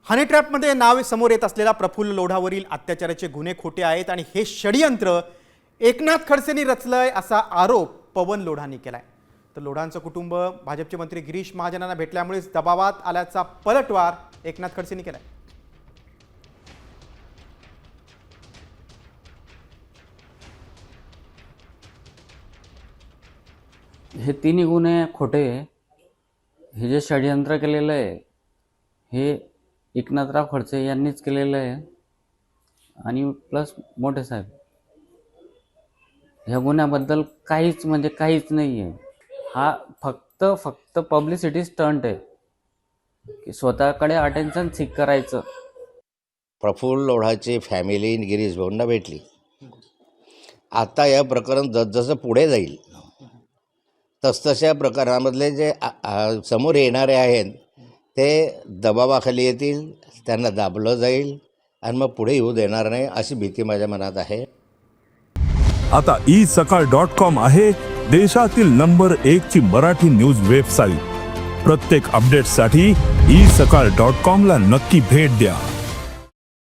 हनी ट्रॅपमध्ये नाव समोर येत असलेला प्रफुल्ल लोढावरील अत्याचाराचे गुन्हे खोटे आहेत आणि हे षडयंत्र एकनाथ खडसेंनी रचलंय असा आरोप पवन लोढांनी केलाय। तर लोढांचं कुटुंब भाजपचे मंत्री गिरीश महाजनांना भेटल्यामुळे दबावात आल्याचा पलटवार एकनाथ खडसेंनी केलाय। हे तिन्ही गुन्हे खोटे, हे जे षडयंत्र केलेलं आहे हे एकनाथराव खडसे यांनीच केलेलं आहे आणि प्लस मोठे साहेब। ह्या गुन्ह्याबद्दल काहीच म्हणजे काहीच नाही आहे। हा फक्त पब्लिसिटी स्टंट आहे की स्वतःकडे अटेन्शन सीक करायचं। प्रफुल्ल लोढाची फॅमिली गिरीश भाऊंना भेटली। आता या प्रकरण जसजसं पुढे जाईल तसतशा प्रकरणामधले जे समोर येणारे आहेत ते दबावाखाली येतील, त्यांना दाबलं जाईल आणि मग पुढे येऊ देणार नाही अशी भीती माझ्या मनात आहे। आता isakal.com आहे देशातील नंबर 1 ची मराठी न्यूज वेबसाईट। प्रत्येक अपडेटसाठी isakal.com ला नक्की भेट द्या।